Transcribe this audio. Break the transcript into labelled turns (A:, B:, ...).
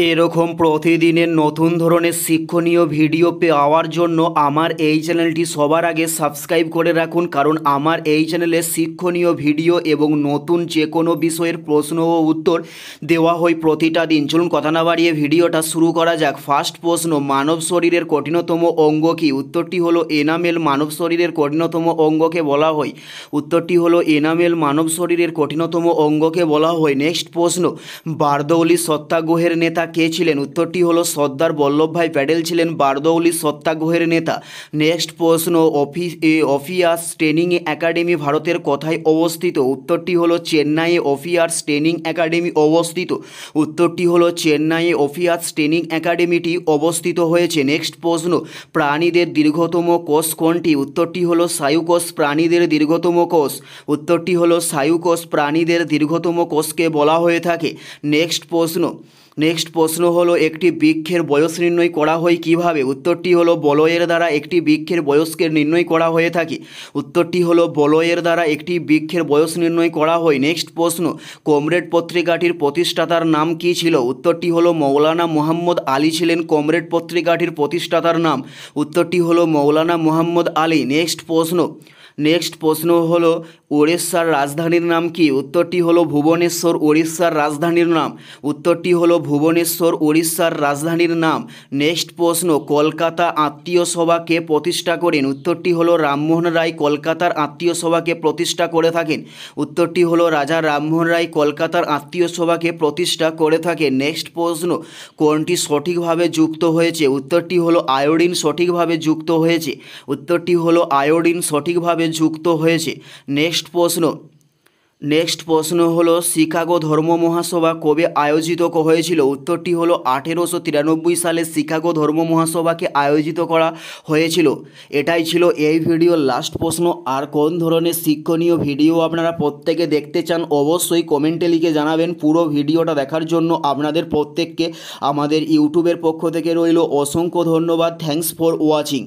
A: এরকম প্রতিদিনের নতুন ধরনের শিক্ষণীয় ভিডিও পাওয়ার জন্য আমার এই চ্যানেলটি সবার আগে সাবস্ক্রাইব করে রাখুন, কারণ আমার এই চ্যানেলে শিক্ষণীয় ভিডিও এবং নতুন যে কোনো বিষয়ের প্রশ্ন ও উত্তর দেওয়া হয় প্রতিটা দিন। চলুন কথা না বাড়িয়ে ভিডিওটা শুরু করা যাক। ফার্স্ট প্রশ্ন, মানব শরীরের কঠিনতম অঙ্গ কি? উত্তরটি হলো এনামেল। মানব শরীরের কঠিনতম অঙ্গকে বলা হয়, উত্তরটি হলো এনামেল। মানব শরীরের কঠিনতম অঙ্গকে বলা হয়। নেক্সট প্রশ্ন, বারদৌলি সত্যাগ্রহের নেতা কে ছিলেন? উত্তরটি হলো সর্দার বল্লভভাই প্যাটেল ছিলেন বারদৌলি সত্যাগ্রহের নেতা। নেক্সট প্রশ্ন, অফিসার্স ট্রেনিং একাডেমি ভারতের কোথায় অবস্থিত? উত্তরটি হলো চেন্নাইয়ে অফিসার্স ট্রেনিং একাডেমি অবস্থিত। উত্তরটি হলো চেন্নাইয়ে অফিসার্স ট্রেনিং একাডেমিটি অবস্থিত হয়েছে। নেক্সট প্রশ্ন, প্রাণীদের দীর্ঘতম কোষ কোনটি? উত্তরটি হলো স্নায়ুকোষ প্রাণীদের দীর্ঘতম কোষ। উত্তরটি হলো স্নায়ুকোষ প্রাণীদের দীর্ঘতম কোষকে বলা হয়ে থাকে। নেক্সট প্রশ্ন হলো, একটি বৃক্ষের বয়স নির্ণয় করা হয় কিভাবে? উত্তরটি হলো বলয়ের দ্বারা একটি বৃক্ষের বয়সকে নির্ণয় করা হয়ে থাকে। উত্তরটি হলো বলয়ের দ্বারা একটি বৃক্ষের বয়স নির্ণয় করা হয়। নেক্সট প্রশ্ন, কমরেড পত্রিকাটির প্রতিষ্ঠাতার নাম কি ছিল? উত্তরটি হলো মৌলানা মুহাম্মদ আলী ছিলেন কমরেড পত্রিকাটির প্রতিষ্ঠাতার নাম। উত্তরটি হলো মৌলানা মুহাম্মদ আলী। নেক্সট প্রশ্ন হলো, উড়িষ্যার রাজধানীর নাম কি? উত্তরটি হলো ভুবনেশ্বর উড়িষ্যার রাজধানীর নাম। উত্তরটি হলো ভুবনেশ্বর উড়িষ্যার রাজধানীর নাম। নেক্সট প্রশ্ন, কলকাতা আত্মীয় সভা কে প্রতিষ্ঠা করেন? উত্তরটি হলো রামমোহন রায় কলকাতার আত্মীয় সভাকে প্রতিষ্ঠা করে থাকেন। উত্তরটি হলো রাজা রামমোহন রায় কলকাতার আত্মীয় সভাকে প্রতিষ্ঠা করে থাকেন। নেক্সট প্রশ্ন, কোনটি সঠিকভাবে যুক্ত হয়েছে? উত্তরটি হলো আয়োডিন সঠিকভাবে যুক্ত হয়েছে। উত্তরটি হলো আয়োডিন সঠিকভাবে যুক্ত হয়েছে। নেক্সট প্রশ্ন হলো, শিকাগো ধর্ম মহাসভা কবে আয়োজিত হয়েছিল? উত্তরটি হলো 1893 সালে শিকাগো ধর্ম মহাসভাকে আয়োজিত করা হয়েছিল। এটাই ছিল এই ভিডিওর লাস্ট প্রশ্ন। আর কোন ধরনের শিক্ষণীয় ভিডিও আপনারা প্রত্যেকে দেখতে চান অবশ্যই কমেন্টে লিখে জানাবেন। পুরো ভিডিওটা দেখার জন্য আপনাদের প্রত্যেককে আমাদের ইউটিউবের পক্ষ থেকে রইল অসংখ্য ধন্যবাদ। Thanks for watching.